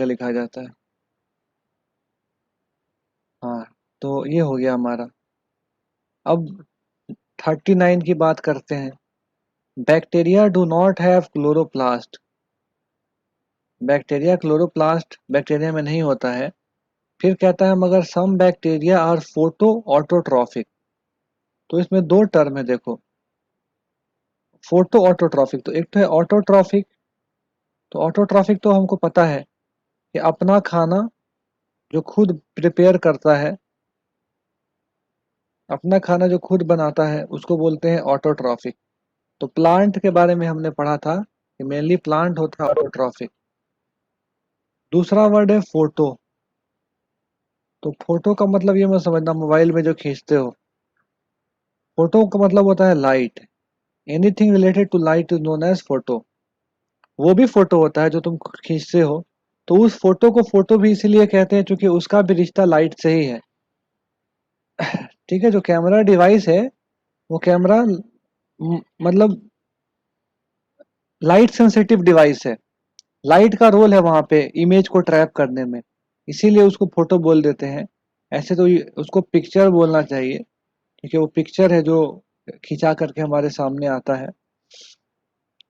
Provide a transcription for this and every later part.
लिखा जाता है। हाँ, तो ये हो गया हमारा। अब 39 की बात करते हैं। Bacteria do not have chloroplast. Bacteria chloroplast bacteria में नहीं होता है। फिर कहता है मगर some bacteria are photoautotrophic. तो इसमें दो टर्म है देखो, फोटो ऑटोट्रॉफिक। तो एक तो है ऑटोट्रॉफिक। तो ऑटोट्रॉफिक तो हमको पता है कि अपना खाना जो खुद प्रिपेयर करता है, अपना खाना जो खुद बनाता है उसको बोलते हैं ऑटोट्रॉफिक। तो प्लांट के बारे में हमने पढ़ा था कि मेनली प्लांट होता है ऑटोट्रॉफिक। दूसरा वर्ड है फोटो। तो फोटो का मतलब ये मत समझना मोबाइल में जो खींचते हो। फोटो का मतलब होता है light. Anything related to light is known as photo. वो भी फोटो होता है जो तुम खींचते हो। तो उस फोटो को फोटो भी इसीलिए कहते हैं क्योंकि उसका भी रिश्ता लाइट से ही है। ठीक है, जो कैमरा डिवाइस है वो कैमरा मतलब लाइट सेंसिटिव डिवाइस है। लाइट का रोल है वहां पे इमेज को ट्रैप करने में, इसीलिए उसको फोटो बोल देते हैं। ऐसे तो उसको पिक्चर बोलना चाहिए क्योंकि वो पिक्चर है जो खिंचा करके हमारे सामने आता है।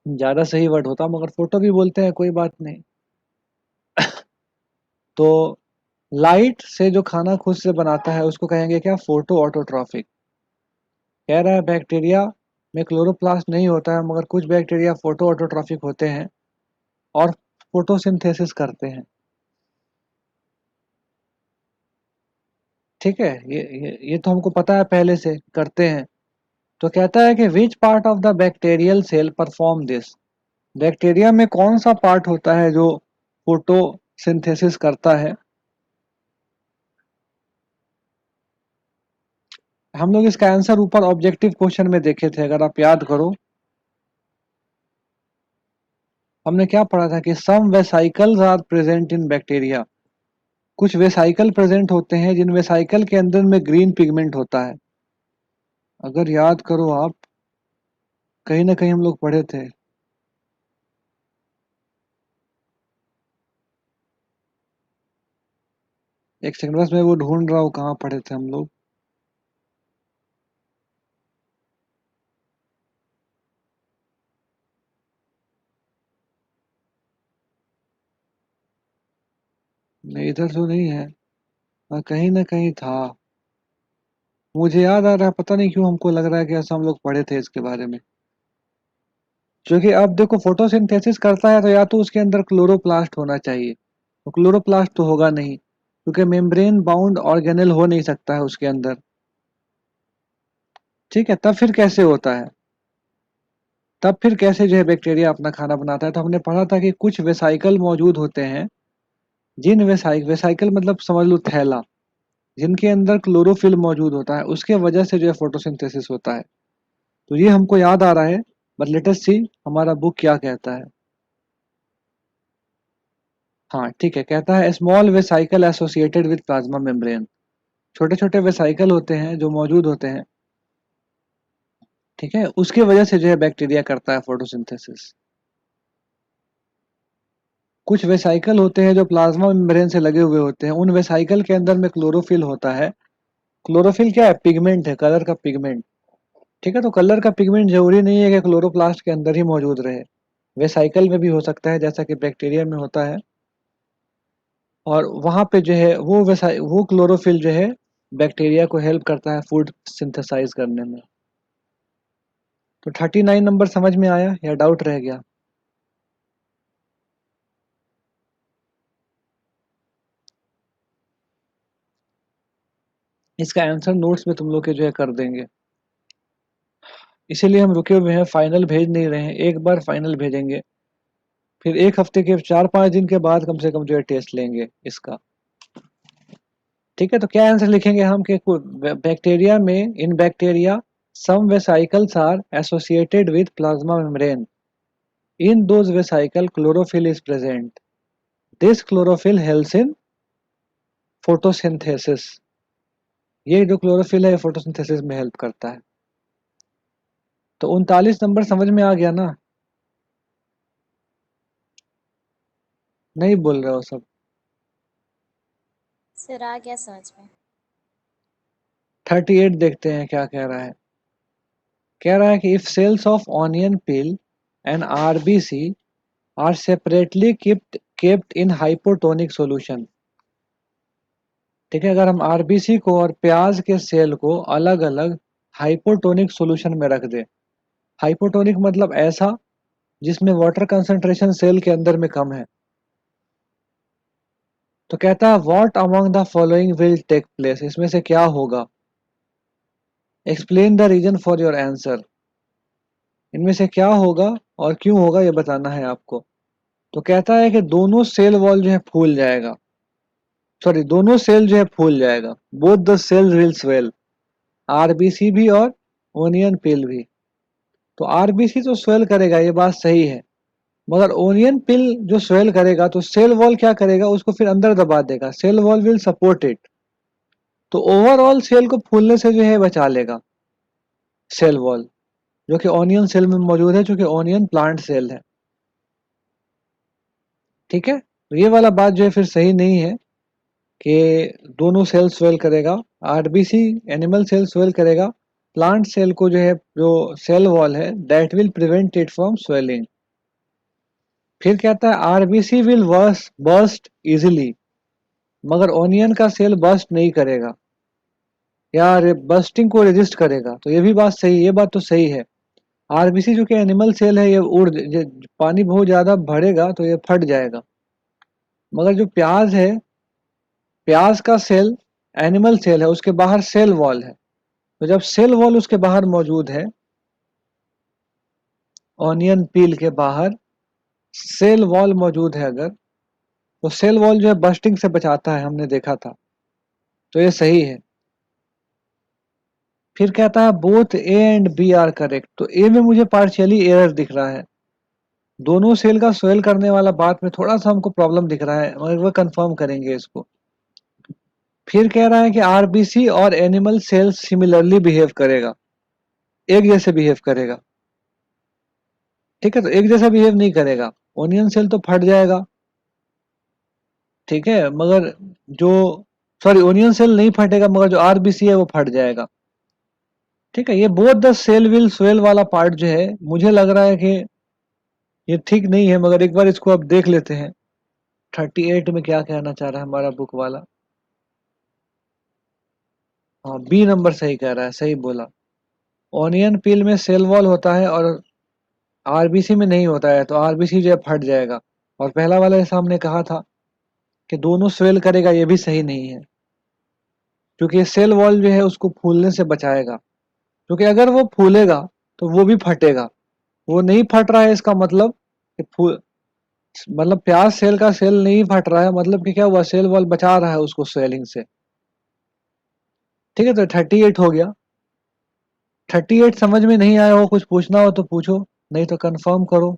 ज्यादा सही वर्ड होता मगर फोटो भी बोलते हैं, कोई बात नहीं। तो लाइट से जो खाना खुद से बनाता है उसको कहेंगे क्या, फोटो ऑटोट्रॉफिक। कह रहा है बैक्टीरिया में क्लोरोप्लास्ट नहीं होता है मगर कुछ बैक्टीरिया फोटो ऑटोट्रॉफिक होते हैं और फोटोसिंथेसिस करते हैं। ठीक है, ये तो हमको पता है पहले से करते हैं। तो कहता है कि which part of the bacterial cell perform this. Bacteria में कौन सा पार्ट होता है जो फोटोसिंथेसिस करता है। हम लोग इसका आंसर ऊपर ऑब्जेक्टिव क्वेश्चन में देखे थे, अगर आप याद करो। हमने क्या पढ़ा था कि some vesicles are present in bacteria. कुछ वेसाइकल प्रेजेंट होते हैं जिन वेसाइकल के अंदर में ग्रीन पिगमेंट होता है। अगर याद करो आप, कहीं ना कहीं हम लोग पढ़े थे। एक सेकंड बस मैं वो ढूंढ रहा हूँ, कहाँ पढ़े थे हम लोग। नहीं, इधर तो नहीं है। कहीं ना कहीं था। मुझे याद आ रहा है, पता नहीं क्यों हमको लग रहा है कि ऐसा हम लोग पढ़े थे इसके बारे में। क्योंकि अब देखो फोटोसिंथेसिस करता है तो या तो उसके अंदर क्लोरोप्लास्ट होना चाहिए, तो क्लोरोप्लास्ट तो होगा नहीं क्योंकि मेम्ब्रेन बाउंड ऑर्गेनेल हो नहीं सकता है उसके अंदर। ठीक है, तब फिर कैसे होता है, तब फिर कैसे जो है बैक्टीरिया अपना खाना बनाता है। तो हमने पढ़ा था कि कुछ वेसाइकल मौजूद होते हैं, जिन वेसाइकल मतलब समझ लो थैला, जिनके अंदर क्लोरोफिल मौजूद होता है, उसके वजह से जो है फोटोसिंथेसिस होता है। तो ये हमको याद आ रहा है। बट लेट अस सी हमारा बुक क्या कहता है। हाँ ठीक है, कहता है small vesicle associated with plasma membrane. छोटे छोटे वेसाइकल होते हैं जो मौजूद होते हैं, ठीक है, उसकी वजह से जो है बैक्टीरिया करता है फोटोसिंथेसिस। कुछ वेसाइकल होते हैं जो प्लाज्मा मेम्ब्रेन से लगे हुए होते हैं, उन वेसाइकल के अंदर में क्लोरोफिल होता है। क्लोरोफिल क्या है, पिगमेंट है, कलर का पिगमेंट। ठीक है, तो कलर का पिगमेंट जरूरी नहीं है कि क्लोरोप्लास्ट के अंदर ही मौजूद रहे, वेसाइकल में भी हो सकता है जैसा कि बैक्टीरिया में होता है। और वहां पे जो है वो क्लोरोफिल जो है बैक्टीरिया को हेल्प करता है फूड सिंथेसाइज करने में। तो 39 नंबर समझ में आया या डाउट रह गया। इसका आंसर नोट्स में तुम लोग के जो है कर देंगे, इसीलिए हम रुके हुए हैं, फाइनल भेज नहीं रहे हैं। एक बार फाइनल भेजेंगे, फिर एक हफ्ते के 4-5 दिन के बाद कम से कम जो है टेस्ट लेंगे इसका। ठीक है, तो क्या आंसर लिखेंगे हम कि बैक्टीरिया में, in bacteria some vesicles are associated with plasma membrane, in those vesicle chlorophyll is present, this chlorophyll helps in photosynthesis. ये जो क्लोरोफिल है फोटोसिंथेसिस में हेल्प करता है। तो 39 नंबर समझ में आ गया ना। नहीं बोल रहे हो सब। सर आ गया समझ में। 38 देखते हैं क्या कह रहा है। कह रहा है कि if cells of onion peel and RBC are separately kept in hypotonic solution. ठीक है, अगर हम आरबीसी को और प्याज के सेल को अलग अलग हाइपोटोनिक सॉल्यूशन में रख दें। हाइपोटोनिक मतलब ऐसा जिसमें वाटर कंसंट्रेशन सेल के अंदर में कम है। तो कहता है what among the following will take place, इसमें से क्या होगा। Explain the reason for your answer, इनमें से क्या होगा और क्यों होगा ये बताना है आपको। तो कहता है कि दोनों सेल वॉल जो है फूल जाएगा, सॉरी दोनों सेल जो है फूल जाएगा। Both the cells will swell, RBC भी और ओनियन पिल भी। तो आरबीसी तो स्वेल करेगा, ये बात सही है, मगर ओनियन पिल जो स्वेल करेगा तो सेल वॉल क्या करेगा, उसको फिर अंदर दबा देगा। Cell wall will support it, तो ओवरऑल सेल को फूलने से जो है बचा लेगा सेल वॉल, जो कि ऑनियन सेल में मौजूद है, जो कि ऑनियन प्लांट सेल है। ठीक है, तो ये वाला बात जो है फिर सही नहीं है कि दोनों सेल स्वेल करेगा। आरबीसी एनिमल सेल स्वेल करेगा, प्लांट सेल को जो है जो सेल वॉल है that will prevent it from swelling. फिर कहता है आरबीसी विल बर्स्ट इजिली, मगर ओनियन का सेल बर्स्ट नहीं करेगा या बर्स्टिंग को रेजिस्ट करेगा। तो ये भी बात सही, ये बात तो सही है। आरबीसी जो कि एनिमल सेल है ये पानी बहुत ज्यादा भरेगा तो ये फट जाएगा, मगर जो प्याज है, प्याज का सेल एनिमल सेल है, उसके बाहर सेल वॉल है। तो जब सेल वॉल उसके बाहर मौजूद है, ऑनियन पील के बाहर सेल वॉल मौजूद है अगर, तो सेल वॉल जो है बस्टिंग से बचाता है, हमने देखा था। तो ये सही है। फिर कहता है both A and B are correct. तो ए में मुझे पार्शियली एरर दिख रहा है, दोनों सेल का स्वेल करने वाला बात में थोड़ा सा हमको प्रॉब्लम दिख रहा है, मगर वह कंफर्म करेंगे इसको। फिर कह रहा है कि आरबीसी और एनिमल सेल सिमिलरली बिहेव करेगा, एक जैसे बिहेव करेगा। ठीक है, तो एक जैसा बिहेव नहीं करेगा, ओनियन सेल तो फट जाएगा। ठीक है, मगर जो सॉरी ओनियन सेल नहीं फटेगा, मगर जो आरबीसी है वो फट जाएगा। ठीक है, ये both the cell will swell वाला पार्ट जो है मुझे लग रहा है कि ये ठीक नहीं है, मगर एक बार इसको अब देख लेते हैं 38 में क्या कहना चाह रहा है हमारा बुक वाला। हाँ, बी नंबर सही कह रहा है, सही बोला। ऑनियन पील में सेल वॉल होता है और आरबीसी में नहीं होता है, तो आरबीसी जो है फट जाएगा। और पहला वाला जैसा हमने कहा था कि दोनों स्वेल करेगा, ये भी सही नहीं है, क्योंकि सेल वॉल जो है उसको फूलने से बचाएगा। क्योंकि अगर वो फूलेगा तो वो भी फटेगा, वो नहीं फट रहा है इसका मतलब कि फूल मतलब प्याज सेल का सेल नहीं फट रहा है, मतलब कि क्या हुआ, सेल वॉल बचा रहा है उसको स्वेलिंग से। ठीक है, तो 38 हो गया। 38 समझ में नहीं आया हो, कुछ पूछना हो तो पूछो, नहीं तो कंफर्म करो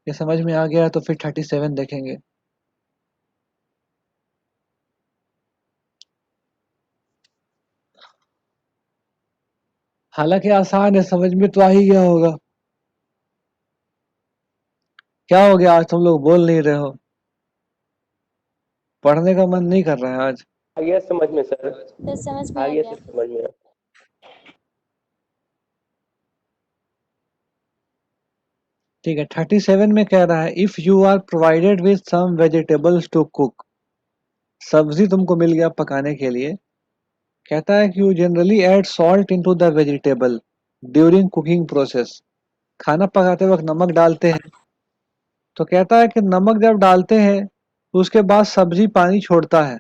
ये समझ में आ गया है, तो फिर 37 देखेंगे। हालांकि आसान है, समझ में तो आ ही गया होगा। क्या हो गया आज तुम लोग बोल नहीं रहे हो, पढ़ने का मन नहीं कर रहा है आज। आ गया समझ में सर, सर समझ में आ आ गया गया। सर समझ में। ठीक है, 37 में कह रहा है if you are provided with some vegetables to cook, सब्जी तुमको मिल गया पकाने के लिए। कहता है कि you generally add salt into the vegetable during cooking process, खाना पकाते वक्त नमक डालते हैं। तो कहता है कि नमक जब डालते हैं तो उसके बाद सब्जी पानी छोड़ता है।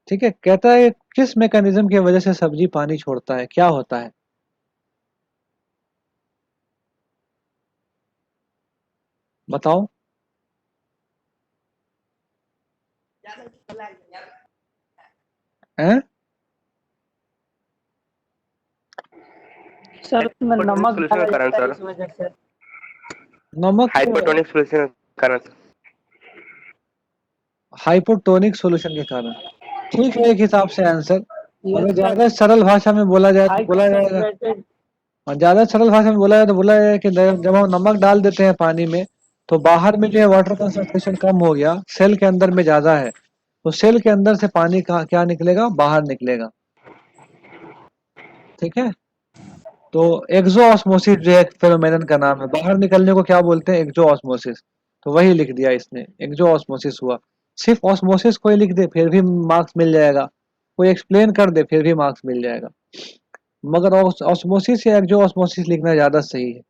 ठीक है, कहता है किस मैकेनिज्म की वजह से सब्जी पानी छोड़ता है, क्या होता है। बताओ। हैं? सर उसमें नमक सोल्यूशन डाला का कारण जाता है सर, इस वजह से। नमक हाइपोटोनिक सोल्यूशन का कारण। हाइपोटोनिक सॉल्यूशन के कारण। ठीक है, एक हिसाब से आंसर, यस मगर सर, ज्यादा सरल भाषा में बोला जाए तो हाई बोला जाएगा, कंसंट्रेटेड। और ज्यादा सरल भाषा में बोला जाए तो बोला जाए कि जब हम नमक डाल देते हैं पानी में तो बाहर में जो है वाटर कंसंट्रेशन कम हो गया, सेल के अंदर में ज्यादा है, तो सेल के अंदर से पानी का क्या निकलेगा, बाहर निकलेगा। ठीक है, तो एक्सो ऑस्मोसिस जो है फेनोमेनन का नाम है, बाहर निकलने को क्या बोलते हैं, एक्सो ऑस्मोसिस। तो वही लिख दिया इसने, एक्सो ऑस्मोसिस हुआ। सिर्फ ऑस्मोसिस कोई लिख दे फिर भी मार्क्स मिल जाएगा, कोई एक्सप्लेन कर दे फिर भी मार्क्स मिल जाएगा, मगर ऑस्मोसिस या एक्सो ऑस्मोसिस लिखना ज्यादा सही है।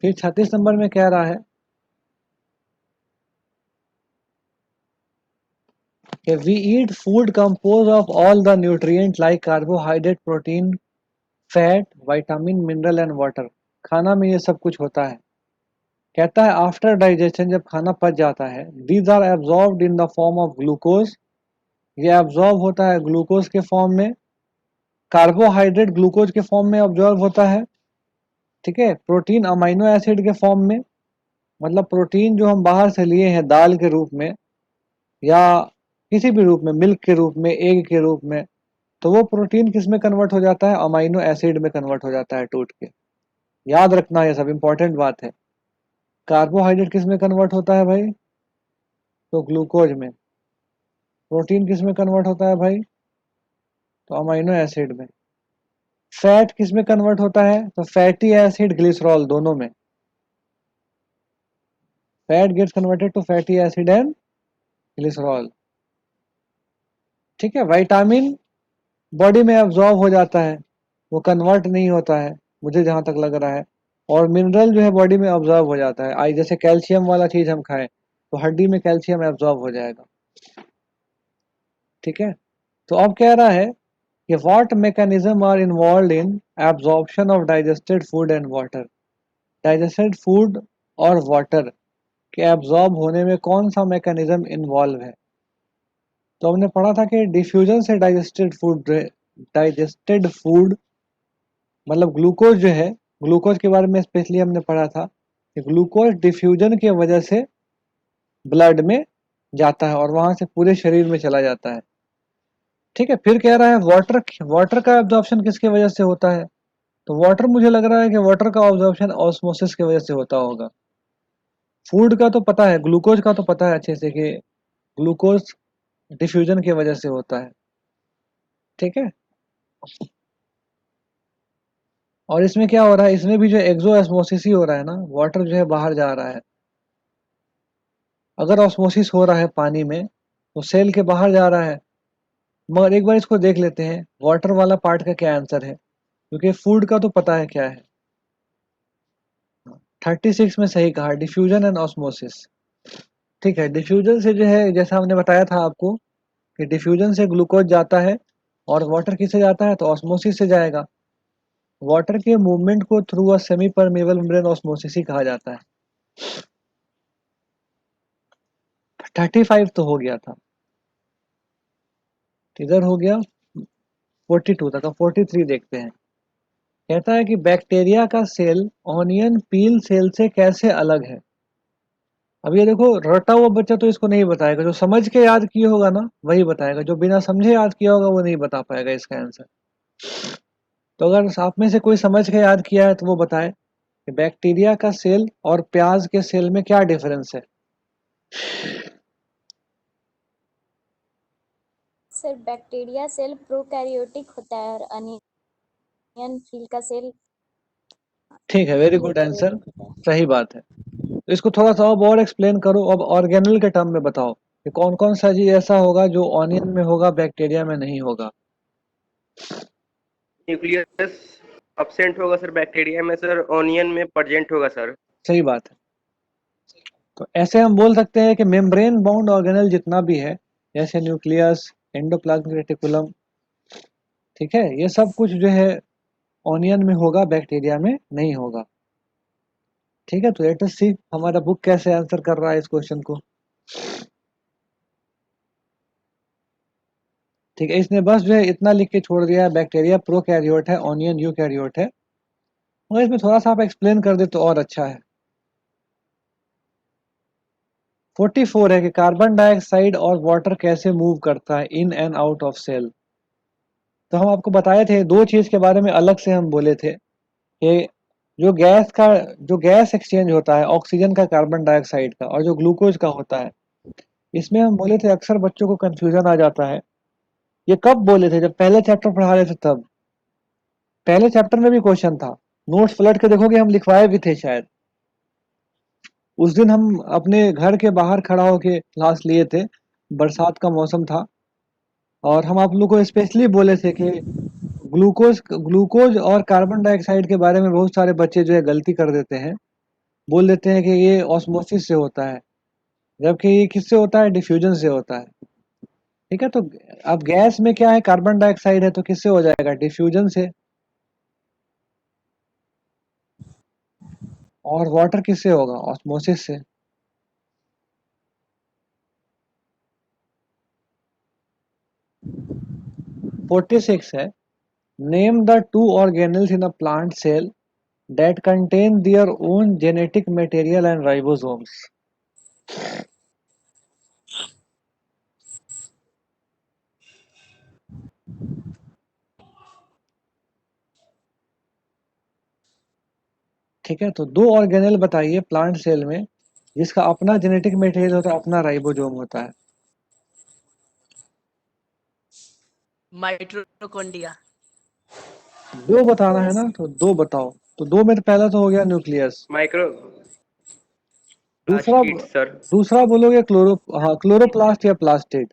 फिर 36 नंबर में कह रहा है कि we eat food compose of all the nutrient like carbohydrate, protein, fat, vitamin, mineral and water. खाना में ये सब कुछ होता है। कहता है आफ्टर डाइजेशन, जब खाना पच जाता है, these are absorbed in the form of glucose, ये एब्जॉर्ब होता है ग्लूकोज के फॉर्म में, कार्बोहाइड्रेट ग्लूकोज के फॉर्म में एब्जॉर्ब होता है, ठीक है, प्रोटीन अमाइनो एसिड के फॉर्म में, मतलब प्रोटीन जो हम बाहर से लिए हैं दाल के रूप में या किसी भी रूप में, मिल्क के रूप में, एग के रूप में, तो वो प्रोटीन किस में कन्वर्ट हो जाता है, अमाइनो एसिड में कन्वर्ट हो जाता है टूट के। याद रखना, ये सब इंपॉर्टेंट बात है। कार्बोहाइड्रेट किस में कन्वर्ट होता है भाई, तो ग्लूकोज में। प्रोटीन किस में कन्वर्ट होता है भाई, तो अमाइनो एसिड में। फैट किस में कन्वर्ट होता है, तो फैटी एसिड, ग्लिसरॉल, दोनों में। Fat gets converted to fatty acid and glycerol. ठीक है, विटामिन बॉडी में एब्जॉर्ब हो जाता है, वो कन्वर्ट नहीं होता है मुझे जहां तक लग रहा है। और मिनरल जो है बॉडी में एब्जॉर्ब हो जाता है, आई जैसे कैल्शियम वाला चीज हम खाएं तो हड्डी में कैल्शियम एब्जॉर्ब हो जाएगा। ठीक है, तो अब कह रहा है कि what mechanism are involved in absorption of digested food and water. Digested food और वाटर के एब्जॉर्ब होने में कौन सा मैकेनिज्म इन्वॉल्व है। तो हमने पढ़ा था कि डिफ्यूजन से डाइजेस्टेड फूड मतलब ग्लूकोज जो है, ग्लूकोज के बारे में स्पेशली हमने पढ़ा था कि ग्लूकोज डिफ्यूजन की वजह से ब्लड में जाता है और वहां से पूरे शरीर में चला जाता है। ठीक है, फिर कह रहा है वाटर, वाटर का एब्जॉर्प्शन किसकी वजह से होता है, तो वाटर मुझे लग रहा है कि वाटर का ऑब्जॉर्प्शन ऑस्मोसिस की वजह से होता होगा। फूड का तो पता है, ग्लूकोज का तो पता है अच्छे से कि ग्लूकोज डिफ्यूजन की वजह से होता है। ठीक है, और इसमें क्या हो रहा है, इसमें भी जो एक्सो ऑस्मोसिस ही हो रहा है ना, वाटर जो है बाहर जा रहा है। अगर ऑस्मोसिस हो रहा है पानी में तो सेल के बाहर जा रहा है। मगर एक बार इसको देख लेते हैं वाटर वाला पार्ट का क्या आंसर है, क्योंकि फूड का तो पता है क्या है। 36 में सही कहा, डिफ्यूजन एंड ऑस्मोसिस। ठीक है, डिफ्यूजन से जो है जैसा हमने बताया था आपको कि डिफ्यूजन से ग्लूकोज जाता है, और वाटर किससे जाता है, तो ऑस्मोसिस से जाएगा। वाटर के मूवमेंट को through a semi permeable membrane osmosis ही कहा जाता है। 35 तो हो गया था, इधर हो गया 42 तक। अब 43 देखते हैं। कहता है कि बैक्टीरिया का सेल ऑनियन पील सेल से कैसे अलग है। अब ये देखो, रटा हुआ बच्चा तो इसको नहीं बताएगा, जो समझ के याद किया होगा ना वही बताएगा, जो बिना समझे याद किया होगा वो नहीं बता पाएगा इसका आंसर। तो अगर आप में से कोई समझ के याद किया है तो वो बताए कि बैक्टीरिया का सेल और प्याज के सेल में क्या डिफरेंस है। सर बैक्टीरिया सेल प्रोकैरियोटिक होता है और अनियन फील का सेल ठीक है, वेरी गुड आंसर, यूकैरियोटिक होता है। सही बात है। तो इसको थोड़ा सा अब और एक्सप्लेन करो, अब ऑर्गेनल के टर्म में बताओ कि कौन कौन सा चीज ऐसा होगा जो ऑनियन में होगा बैक्टीरिया में नहीं होगा। न्यूक्लियस अब्सेंट होगा सर बैक्टीरिया में, सर ऑनियन में प्रेजेंट होगा सर। सही बात है। तो ऐसे हम बोल सकते हैं कि मेम्ब्रेन बाउंड ऑर्गेनल जितना भी है, जैसे न्यूक्लियस, एंडोप्लाज्मिक रेटिकुलम, ठीक है, ये सब कुछ जो है ऑनियन में होगा, बैक्टीरिया में नहीं होगा। ठीक है, तो लेट अस सी हमारा बुक कैसे आंसर कर रहा है इस क्वेश्चन को। ठीक है, इसने बस जो है इतना लिख के छोड़ दिया है, बैक्टीरिया प्रोकैरियोट है, ऑनियन यूकैरियोट है। मगर इसमें थोड़ा सा आप एक्सप्लेन कर दे तो और अच्छा है। 44 है कि कार्बन डाइऑक्साइड और वाटर कैसे मूव करता है in and out of cell. तो हम आपको बताए थे, दो चीज के बारे में अलग से हम बोले थे कि जो गैस एक्सचेंज होता है ऑक्सीजन का कार्बन डाइऑक्साइड का और जो ग्लूकोज का होता है, इसमें हम बोले थे अक्सर बच्चों को कंफ्यूजन आ जाता है। ये कब बोले थे? जब पहले चैप्टर पढ़ा रहे थे तब। पहले चैप्टर में भी क्वेश्चन था, नोट्स पलट के देखोगे हम लिखवाए भी थे शायद। उस दिन हम अपने घर के बाहर खड़ा होके क्लास लिए थे, बरसात का मौसम था, और हम आप लोग को स्पेशली बोले थे कि ग्लूकोज ग्लूकोज और कार्बन डाइऑक्साइड के बारे में बहुत सारे बच्चे जो है गलती कर देते हैं, बोल देते हैं कि ये ऑस्मोसिस से होता है, जबकि ये किससे होता है? डिफ्यूजन से होता है। ठीक है, तो अब गैस में क्या है? कार्बन डाइऑक्साइड है, तो किससे हो जाएगा? डिफ्यूजन से। और वाटर किससे होगा? ऑस्मोसिस से। 46 है, name the two organelles in a plant cell that contain their own genetic material and ribosomes. ठीक है, तो दो ऑर्गेनल बताइए प्लांट सेल में जिसका अपना जेनेटिक मटेरियल होता है, अपना राइबोसोम होता है। माइटोकॉन्ड्रिया। दो बताना है ना, तो दो बताओ। तो दो में तो पहला तो हो गया न्यूक्लियस। माइक्रो दूसरा प्लास्टिड सर। दूसरा बोलोगे क्लोरोप्लास्ट या प्लास्टिड।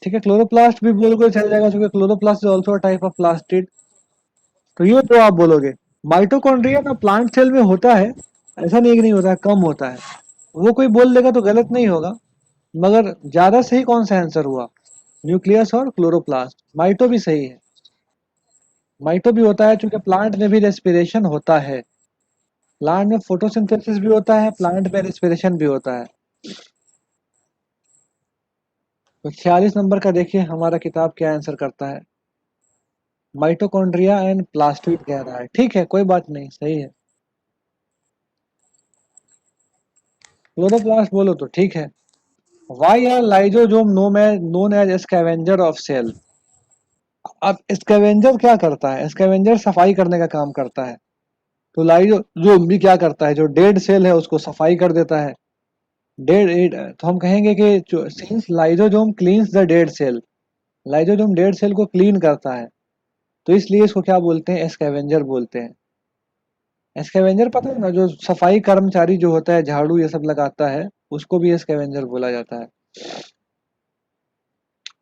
ठीक है, क्लोरोप्लास्ट भी बोलोगे चल जाएगा, क्योंकि chloroplast is also type of plastid. तो ये तो आप बोलोगे। माइटोकॉन्ड्रिया का प्लांट सेल में होता है, ऐसा नहीं कि नहीं होता है, कम होता है। वो कोई बोल देगा तो गलत नहीं होगा, मगर ज्यादा सही कौन सा आंसर हुआ? न्यूक्लियस और क्लोरोप्लास्ट। माइटो भी सही है, माइटो भी होता है, क्योंकि प्लांट में भी रेस्पिरेशन होता है। प्लांट में फोटोसिंथेसिस भी होता है, प्लांट में रेस्पिरेशन भी होता है। तो 46 नंबर का देखिए हमारा किताब क्या आंसर करता है। माइटोकॉन्ड्रिया एंड प्लास्टिड कह रहा है। ठीक है, कोई बात नहीं, सही है। क्लोरोप्लास्ट बोलो तो ठीक है। Why are lysosome known as scavenger of cell. अब स्कैवेंजर क्या करता है? स्कैवेंजर सफाई करने का काम करता है। तो लाइजोजोम भी क्या करता है? जो डेड सेल है उसको सफाई कर देता है। डेड तो हम कहेंगे कि since lysosome cleans the dead cell, lysosome dead cell को क्लीन करता है, तो इसलिए इसको क्या बोलते हैं? स्कैवेंजर बोलते हैं। स्कैवेंजर पता है ना, जो सफाई कर्मचारी जो होता है, झाड़ू ये सब लगाता है, उसको भी स्कैवेंजर बोला जाता है।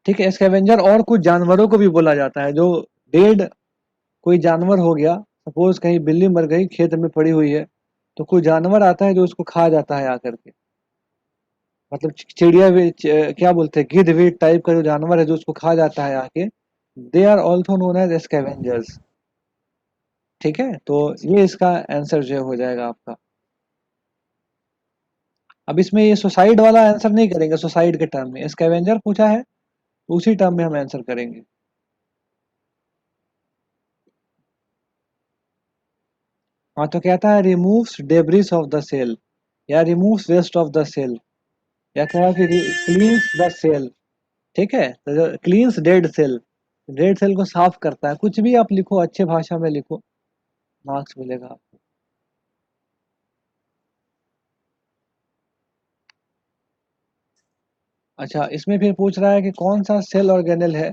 ठीक है, स्कैवेंजर और कुछ जानवरों को भी बोला जाता है। जो डेड कोई जानवर हो गया, सपोज कहीं बिल्ली मर गई, खेत में पड़ी हुई है, तो कोई जानवर आता है जो उसको खा जाता है आकर के। मतलब चिड़िया भी क्या बोलते हैं, गिद्ध विद टाइप का जो जानवर है जो उसको खा जाता है आके, they are also known as scavengers. ठीक है, तो ये इसका आंसर जो हो जाएगा आपका। अब इसमें ये सुसाइड वाला आंसर नहीं करेंगे, सुसाइड के टर्म में स्कैवेंजर पूछा है, उसी टर्म में हम आंसर करेंगे। हाँ, तो कहता है removes debris of the cell, या removes waste of the cell, या कहा कि क्लीन्स द सेल। ठीक है, तो cleans dead cell, dead cell को साफ करता है। कुछ भी आप लिखो, अच्छे भाषा में लिखो, मार्क्स मिलेगा आपको। अच्छा, इसमें फिर पूछ रहा है कि कौन सा सेल ऑर्गेनेल है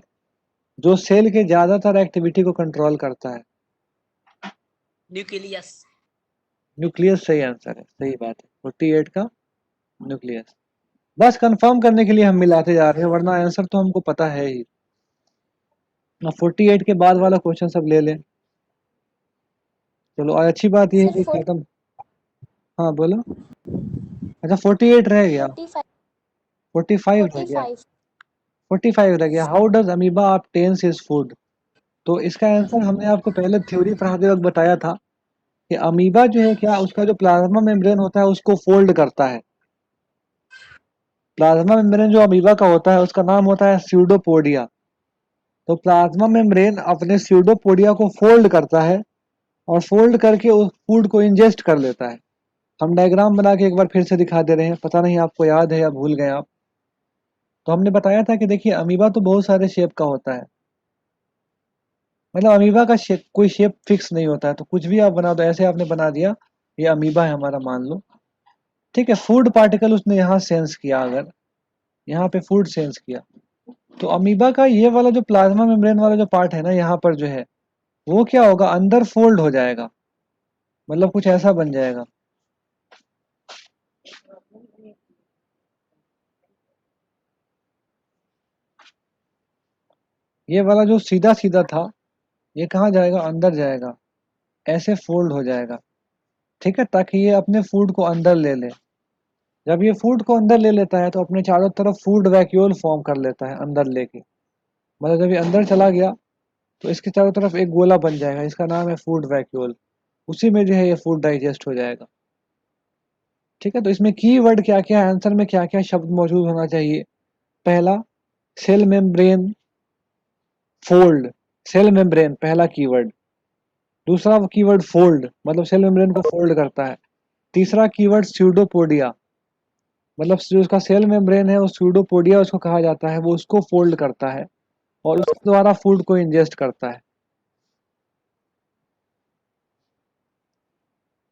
जो सेल के ज्यादातर एक्टिविटी को कंट्रोल करता है। न्यूक्लियस। न्यूक्लियस सही आंसर है, सही बात है। 48 का न्यूक्लियस। बस कंफर्म करने के लिए हम मिलाते जा रहे हैं, वरना आंसर तो हमको पता है ही। अब 48 के बाद वाला क्वेश्चन सब ले लें। चलो, और अच्छी बात ये है सर कि खत्म। हाँ बोलो। अच्छा, 48 रह गया, 45 45 रह गया, 45 45 रह गया। How does amoeba obtains his food. तो इसका आंसर हमने आपको पहले थ्योरी पढ़ाते वक्त बताया था कि अमीबा जो है, क्या उसका जो प्लाज्मा मेम्ब्रेन होता है उसको फोल्ड करता है। प्लाज्मा मेम्ब्रेन जो अमीबा का होता है उसका नाम होता है स्यूडोपोडिया। तो प्लाज्मा मेम्ब्रेन अपने स्यूडोपोडिया को फोल्ड करता है, और फोल्ड करके उस फूड को इंजेस्ट कर लेता है। हम डायग्राम बना के एक बार फिर से दिखा दे रहे हैं, पता नहीं आपको याद है या भूल गए आप। तो हमने बताया था कि देखिए अमीबा तो बहुत सारे शेप का होता है। मतलब अमीबा का शेप, कोई शेप फिक्स नहीं होता है, तो कुछ भी आप बना दो, ऐसे आपने बना दिया ये अमीबा है हमारा मान लो, ठीक है। फूड पार्टिकल उसने यहाँ सेंस किया, अगर यहाँ पे फूड सेंस किया, तो अमीबा का ये वाला जो प्लाज्मा मेम्ब्रेन वाला जो पार्ट है ना यहाँ पर जो है, वो क्या होगा, अंदर फोल्ड हो जाएगा, मतलब कुछ ऐसा बन जाएगा। ये वाला जो सीधा सीधा था, ये कहाँ जाएगा, अंदर जाएगा, ऐसे फोल्ड हो जाएगा, ठीक है, ताकि ये अपने फूड को अंदर ले ले। जब ये फूड को अंदर ले लेता है तो अपने चारों तरफ फूड वैक्यूल फॉर्म कर लेता है अंदर लेके, मतलब जब ये अंदर चला गया तो इसके चारों तरफ एक गोला बन जाएगा, इसका नाम है फूड वैक्यूल, उसी में जो है ये फूड डाइजेस्ट हो जाएगा, ठीक है। तो इसमें की वर्ड क्या क्या है, आंसर में क्या क्या शब्द मौजूद होना चाहिए। पहला, cell membrane fold, cell membrane पहला कीवर्ड। दूसरा कीवर्ड फोल्ड, मतलब सेल मेम्ब्रेन को फोल्ड करता है। तीसरा कीवर्ड स्यूडोपोडिया, मतलब जो उसका सेल मेम्ब्रेन है वो स्यूडोपोडिया उसको कहा जाता है, वो उसको फोल्ड करता है और उसके द्वारा फूड को इंजेस्ट करता है,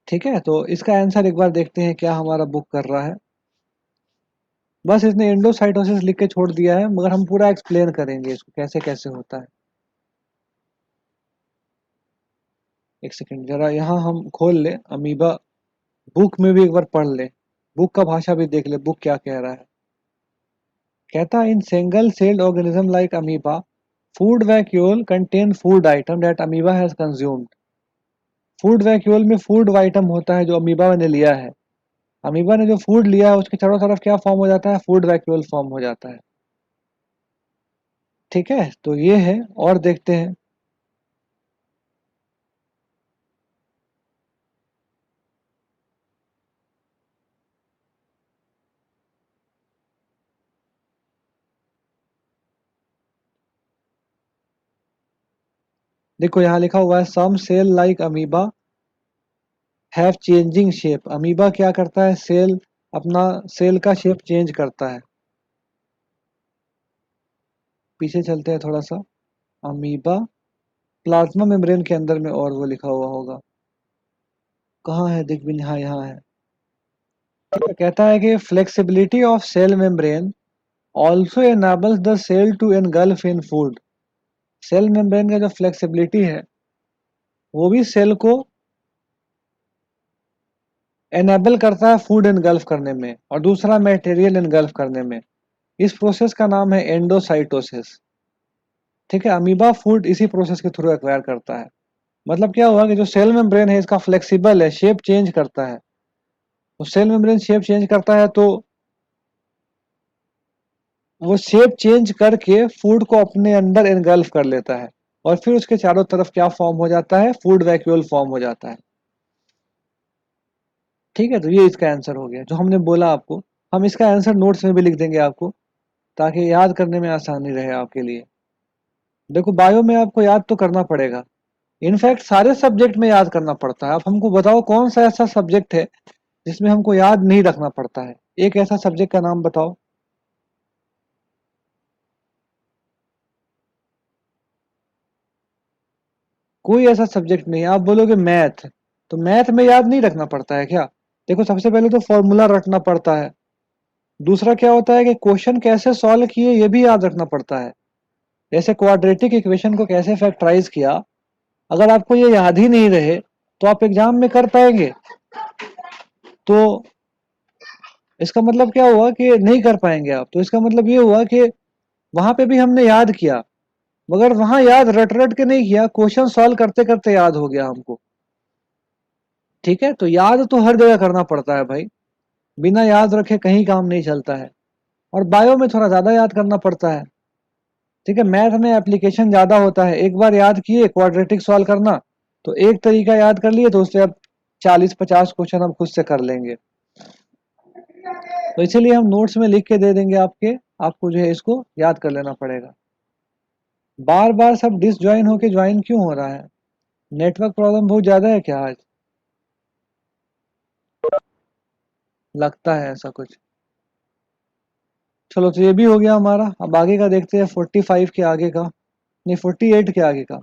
ठीक है। तो इसका आंसर एक बार देखते हैं क्या हमारा बुक कर रहा है। बस इसने एंडोसाइटोसिस लिख के छोड़ दिया है, मगर हम पूरा एक्सप्लेन करेंगे इसको कैसे कैसे होता है। एक सेकंड, जरा यहाँ हम खोल ले अमीबा, बुक में भी एक बार पढ़ ले, बुक का भाषा भी देख ले, बुक क्या कह रहा है। कहता है in single celled organism like amoeba, food vacuole contain food item that amoeba has consumed. Food vacuole में फूड आइटम होता है जो अमीबा ने लिया है, अमीबा ने जो फूड लिया है उसके चारों तरफ क्या फॉर्म हो जाता है, फूड वैक्यूल फॉर्म हो जाता है, ठीक है। तो ये है, और देखते हैं। देखो यहाँ लिखा हुआ है some cell like amoeba have changing shape. Amoeba क्या करता है, सेल, अपना सेल का शेप चेंज करता है। पीछे चलते हैं थोड़ा सा, अमीबा प्लाज्मा मेम्ब्रेन के अंदर में, और वो लिखा हुआ होगा, कहाँ है, दिख भी नहीं, हाँ यहाँ है। तो कहता है कि flexibility of cell membrane also enables the cell to engulf in food. Cell membrane का जो फ्लेक्सिबिलिटी है वो भी सेल को एनेबल करता है फूड एनगल्फ करने में और दूसरा मटेरियल एनगल्फ करने में। इस प्रोसेस का नाम है एंडोसाइटोसिस, ठीक है। अमीबा फूड इसी प्रोसेस के थ्रू एक्वायर करता है। मतलब क्या हुआ कि जो सेल मेम्ब्रेन है इसका फ्लेक्सिबल है, शेप चेंज करता है, तो सेल मेम्ब्रेन शेप चेंज करता है तो वो शेप चेंज करके फूड को अपने अंदर एनगल्फ कर लेता है और फिर उसके चारों तरफ क्या फॉर्म हो जाता है, फूड वैक्यूल फॉर्म हो जाता है, ठीक है। तो ये इसका आंसर हो गया जो हमने बोला आपको। हम इसका आंसर नोट्स में भी लिख देंगे आपको, ताकि याद करने में आसानी रहे आपके लिए। देखो बायो में आपको याद तो करना पड़ेगा, इनफैक्ट सारे सब्जेक्ट में याद करना पड़ता है। आप हमको बताओ कौन सा ऐसा सब्जेक्ट है जिसमें हमको याद नहीं रखना पड़ता है, एक ऐसा सब्जेक्ट का नाम बताओ। कोई ऐसा सब्जेक्ट नहीं है। आप बोलोगे मैथ, तो मैथ में याद नहीं रखना पड़ता है क्या। देखो सबसे पहले तो फॉर्मूला रटना पड़ता है, दूसरा क्या होता है कि क्वेश्चन कैसे सॉल्व किए ये भी याद रखना पड़ता है। जैसे क्वाड्रेटिक इक्वेशन को कैसे फैक्टराइज किया, अगर आपको ये याद ही नहीं रहे तो आप एग्जाम में कर पाएंगे, तो इसका मतलब क्या हुआ कि नहीं कर पाएंगे आप। तो इसका मतलब ये हुआ कि वहां पे भी हमने याद किया, मगर वहां याद रट रट के नहीं किया, क्वेश्चन सॉल्व करते करते याद हो गया हमको, ठीक है। तो याद तो हर जगह करना पड़ता है भाई, बिना याद रखे कहीं काम नहीं चलता है। और बायो में थोड़ा ज्यादा याद करना पड़ता है, ठीक है। मैथ में एप्लीकेशन ज्यादा होता है, एक बार याद किए क्वाड्रेटिक सॉल्व करना, तो एक तरीका याद कर लिए तो उससे अब 40-50 क्वेश्चन हम खुद से कर लेंगे। तो इसीलिए हम नोट्स में लिख के दे देंगे आपके, आपको जो है इसको याद कर लेना पड़ेगा। बार बार सब डिसज्वाइन होके ज्वाइन क्यों हो रहा है, नेटवर्क प्रॉब्लम बहुत ज्यादा है क्या आज, लगता है ऐसा कुछ। चलो तो ये भी हो गया हमारा, अब आगे का देखते हैं 45 के आगे का, नहीं 48 के आगे का।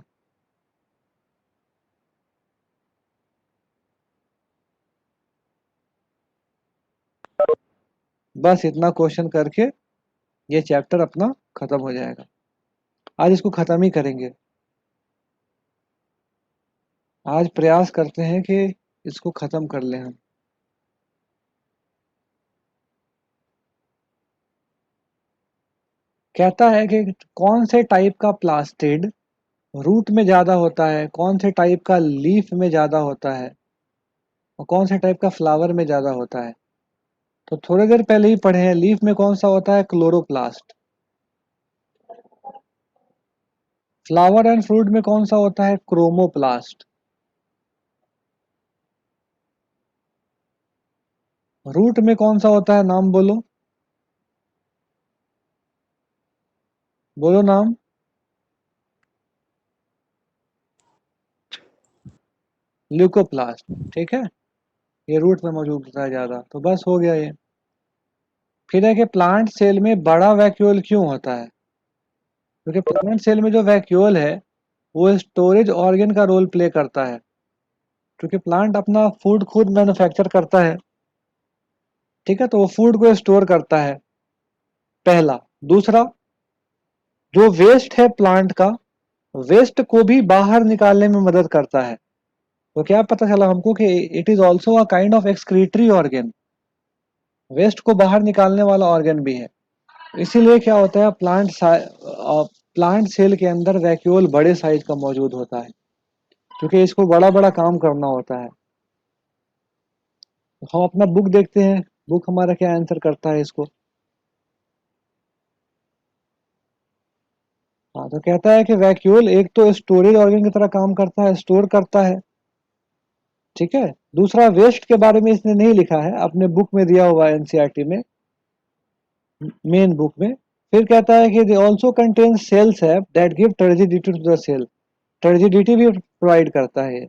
बस इतना क्वेश्चन करके ये चैप्टर अपना खत्म हो जाएगा। आज इसको खत्म ही करेंगे। आज प्रयास करते हैं कि इसको खत्म कर लें हम। कहता है कि कौन से टाइप का प्लास्टिड रूट में ज्यादा होता है, कौन से टाइप का लीफ में ज्यादा होता है और कौन से टाइप का फ्लावर में ज्यादा होता है। तो थोड़ी देर पहले ही पढ़े हैं, लीफ में कौन सा होता है, क्लोरोप्लास्ट। फ्लावर एंड फ्रूट में कौन सा होता है, क्रोमोप्लास्ट। रूट में कौन सा होता है, नाम बोलो, बोलो नाम। ल्यूकोप्लास्ट। ठीक है, ये रूट में मौजूद होता है ज्यादा। तो बस हो गया ये। फिर है कि प्लांट सेल में बड़ा वैक्यूल क्यों होता है। क्योंकि प्लांट सेल में जो वैक्यूल है वो स्टोरेज ऑर्गन का रोल प्ले करता है। क्योंकि प्लांट अपना फूड खुद मैन्युफैक्चर करता है, ठीक है, तो वो फूड को स्टोर करता है, पहला। दूसरा, जो वेस्ट है प्लांट का, वेस्ट को भी बाहर निकालने में मदद करता है। तो क्या पता चला हमको कि it is also a kind of excretory organ, waste को बाहर निकालने वाला ऑर्गन भी है। इसीलिए क्या होता है, प्लांट सेल के अंदर वैक्यूल बड़े साइज का मौजूद होता है, क्योंकि इसको बड़ा बड़ा काम करना होता है। तो हम अपना बुक देखते हैं, बुक हमारा क्या आंसर करता है इसको। हाँ, तो कहता है कि वैक्यूल एक तो स्टोरेज ऑर्गन की तरह काम करता है, स्टोर करता है, ठीक है। दूसरा, वेस्ट के बारे में इसने नहीं लिखा है, अपने बुक में दिया हुआ है एनसीईआरटी में, मेन बुक में। फिर कहता है कि they also contain cell sap that give turgidity to the cell, turgidity भी प्रोवाइड करता है।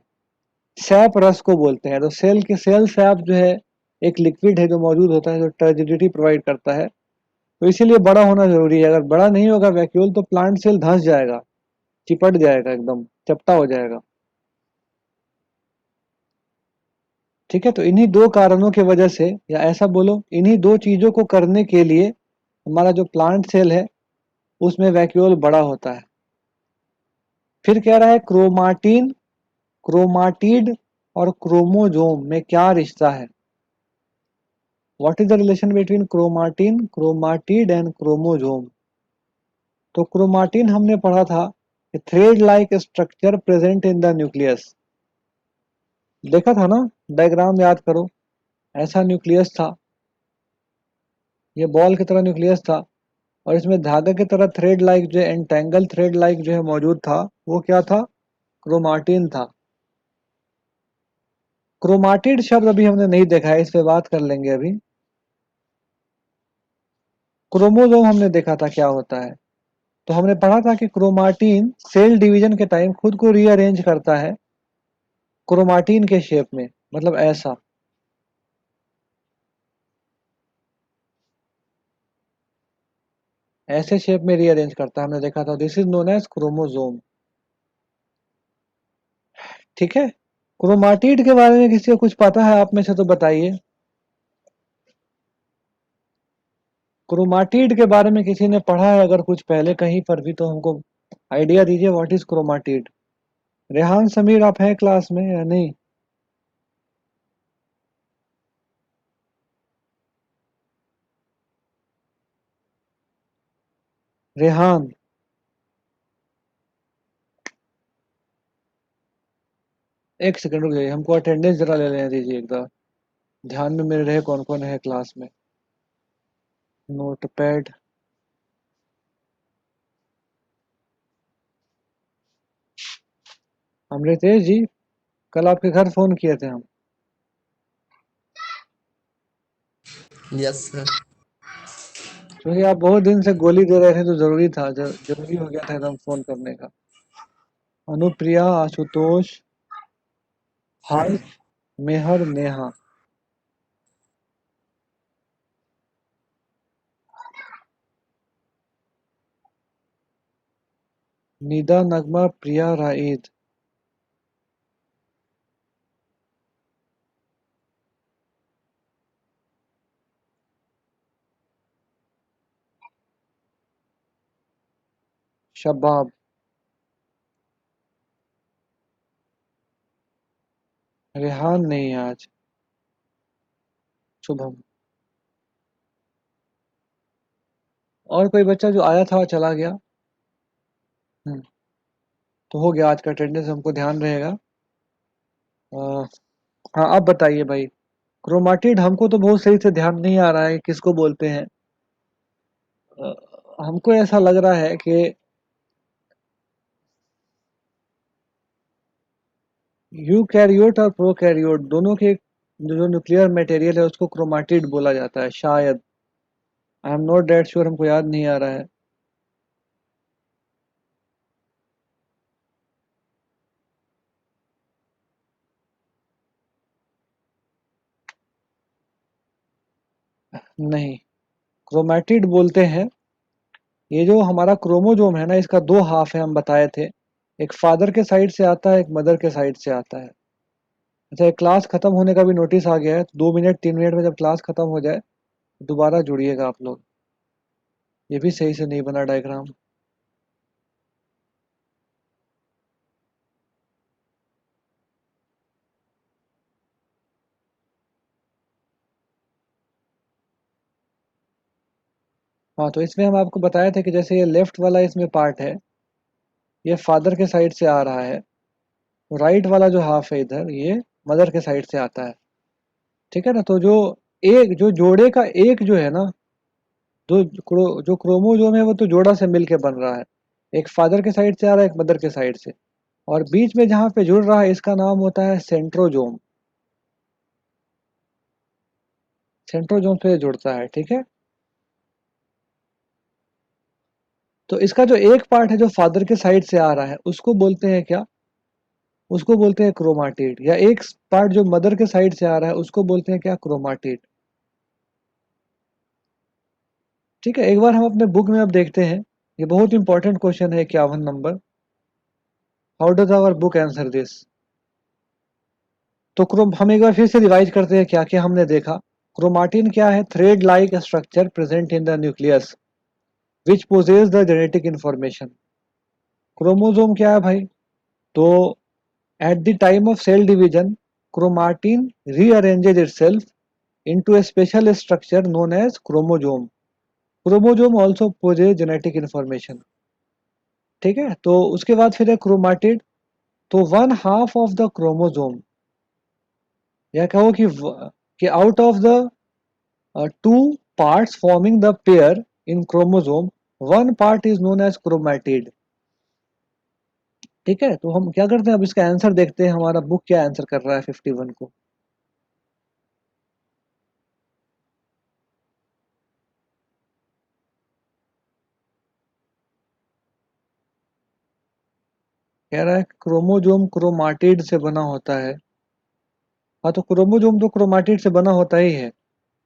सैप रस को बोलते हैं। तो सेल के सेल सैप जो है एक लिक्विड है जो मौजूद होता है, जो टर्जिडिटी प्रोवाइड करता है। तो इसीलिए बड़ा होना जरूरी है। अगर बड़ा नहीं होगा वैक्यूल तो प्लांट सेल धंस जाएगा, चिपट जाएगा, एकदम चपटा हो जाएगा, ठीक है। तो इन्हीं दो कारणों की वजह से, या ऐसा बोलो, इन्हीं दो चीजों को करने के लिए हमारा जो प्लांट सेल है उसमें वैक्यूल बड़ा होता है। फिर कह रहा है क्रोमाटिन, क्रोमाटिड और क्रोमोजोम में क्या रिश्ता है। What is the relation between chromatin, chromatid and chromosome. तो क्रोमाटिन हमने पढ़ा था, thread like structure present in the nucleus. देखा था ना, डायग्राम याद करो, ऐसा न्यूक्लियस था, ये बॉल की तरह न्यूक्लियस था, और इसमें धागा की तरह थ्रेड लाइक जो एंटेंगल थ्रेड लाइक जो है मौजूद था, वो क्या था, क्रोमाटिन था। क्रोमाटिड शब्द अभी हमने नहीं देखा है, इस पे बात कर लेंगे अभी। क्रोमोसोम हमने देखा था क्या होता है। तो हमने पढ़ा था कि क्रोमाटिन सेल डिवीजन के टाइम खुद को रीअरेंज करता है क्रोमाटिन के शेप में, मतलब ऐसा। ऐसे शेप में रीअरेंज करता है, हमने देखा था। This is known as chromosome, ठीक है। क्रोमाटिड के बारे में किसी को कुछ पता है आप में से तो बताइए। क्रोमाटिड के बारे में किसी ने पढ़ा है अगर कुछ पहले कहीं पर भी, तो हमको आइडिया दीजिए what is chromatid. Rehan Sameer, आप हैं क्लास में या नहीं। रेहान, एक सेकंड रुक जाइए, हमको अटेंडेंस जरा ले लेने दीजिए एक बार, ध्यान में मेरे रहे कौन कौन है क्लास में। नोटपैड, अमृतेश जी, कल आपके घर फोन किए थे हम। Yes sir. क्योंकि आप बहुत दिन से गोली दे रहे थे तो जरूरी था, जरूरी हो गया था एकदम फोन करने का। अनुप्रिया, आशुतोष, हर्ष, मेहर, नेहा। निदा, नगमा, प्रिया, राइद। शबाब। रेहान नहीं है आज। शुभम। और कोई बच्चा जो आया था चला गया? हम्म, तो हो गया आज का अटेंडेंस, हमको ध्यान रहेगा। हाँ अब बताइए भाई, क्रोमाटिड हमको तो बहुत सही से ध्यान नहीं आ रहा है किसको बोलते हैं। अ, हमको ऐसा लग रहा है कि यूकैरियोट और प्रोकैरियोट दोनों के जो न्यूक्लियर मटेरियल है उसको क्रोमाटिड बोला जाता है शायद। I am not that sure, हमको याद नहीं आ रहा है। नहीं, क्रोमैटिड बोलते हैं ये जो हमारा क्रोमोजोम है ना, इसका दो हाफ है, हम बताए थे। एक फादर के साइड से आता है, एक मदर के साइड से आता है। अच्छा, ये क्लास खत्म होने का भी नोटिस आ गया है, तो 2 मिनट 3 मिनट में जब क्लास खत्म हो जाए दोबारा जुड़िएगा आप लोग। ये भी सही से नहीं बना डायग्राम। हाँ, तो इसमें हम आपको बताए थे कि जैसे ये लेफ्ट वाला इसमें पार्ट है, ये फादर के साइड से आ रहा है। राइट वाला जो हाफ है इधर, ये मदर के साइड से आता है। ठीक है ना? तो जो एक जो जोड़े का एक जो है ना, जो क्रोमोजोम है वो तो जोड़ा से मिलके बन रहा है। एक फादर के साइड से आ रहा है, एक मदर के साइड से। और बीच में जहाँ पे जुड़ रहा है इसका नाम होता है सेंट्रोजोम। सेंट्रोजोम से जुड़ता है, ठीक है। तो इसका जो एक पार्ट है जो फादर के साइड से आ रहा है उसको बोलते हैं क्या? उसको बोलते हैं क्रोमाटिड। या एक पार्ट जो मदर के साइड से आ रहा है उसको बोलते हैं क्या? क्रोमाटिड। ठीक है, एक बार हम अपने बुक में अब देखते हैं। ये बहुत इंपॉर्टेंट क्वेश्चन है, 51 number. How does our book answer this? तो क्रोम हम एक बार फिर से रिवाइज करते हैं क्या क्या हमने देखा। क्रोमाटिन क्या है? Thread like structure present in the nucleus which possesses the genetic information. Chromosome क्या है भाई? तो at the time of cell division, chromatin rearranges itself into a special structure known as chromosome. Chromosome also possess genetic information. ठीक है, तो उसके बाद फिर है क्रोमाटिड। तो one half of the chromosome, या कहो कि out of the two parts forming the pair in chromosome, one part is known as chromatid. ठीक है, तो हम क्या करते हैं, अब इसका आंसर देखते हैं हमारा बुक क्या आंसर कर रहा है 51 को। कह रहा है क्रोमोजोम क्रोमाटिड से बना होता है। हाँ, तो क्रोमोजोम तो क्रोमाटिड से बना होता ही है।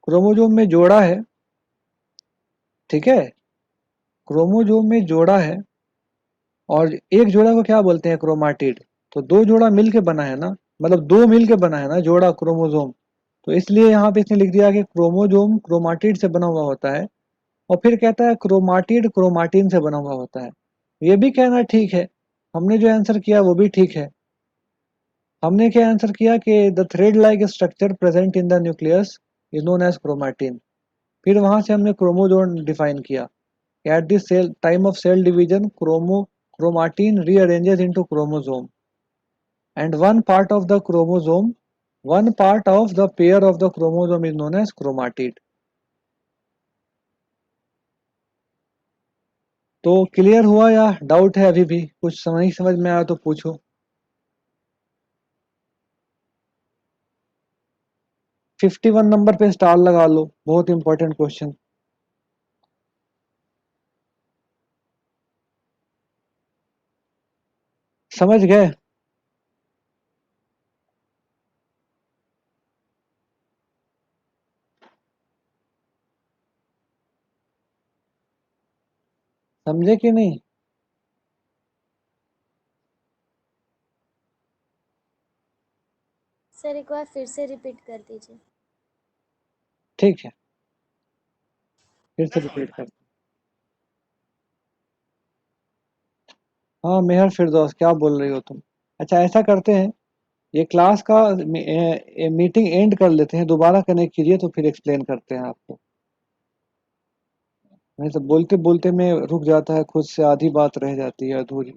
क्रोमोजोम में जोड़ा है, ठीक है। क्रोमोजोम में जोड़ा है, और एक जोड़ा को क्या बोलते हैं? क्रोमाटिड। तो दो जोड़ा मिलके बना है ना, मतलब दो मिलके बना है ना जोड़ा क्रोमोजोम। तो इसलिए यहाँ पे इसने लिख दिया कि क्रोमोजोम क्रोमाटिड से बना हुआ होता है। और फिर कहता है क्रोमाटिड क्रोमाटिन से बना हुआ होता है। ये भी कहना ठीक है, हमने जो आंसर किया वो भी ठीक है। हमने क्या आंसर किया कि the thread like structure present in the nucleus is known as chromatin. फिर वहां से हमने क्रोमोजोम डिफाइन किया। At the cell time of cell division chromatin rearranges into chromosome and one part of the pair of the chromosome is known as chromatid. तो clear हुआ या doubt है? अभी भी कुछ नहीं समझ में आया तो पूछो। 51 नंबर पे स्टार लगा लो, बहुत इंपॉर्टेंट क्वेश्चन। समझ गए? समझे कि नहीं? सर एक बार फिर से रिपीट कर दीजिए। ठीक है, फिर से रिपीट कर। हाँ मेहर फिरदौस, क्या बोल रही हो तुम? अच्छा ऐसा करते हैं, ये क्लास का मीटिंग एंड कर लेते हैं, दोबारा कनेक्ट कीजिए तो फिर एक्सप्लेन करते हैं आपको। नहीं तो बोलते बोलते में रुक जाता है, खुद से आधी बात रह जाती है अधूरी।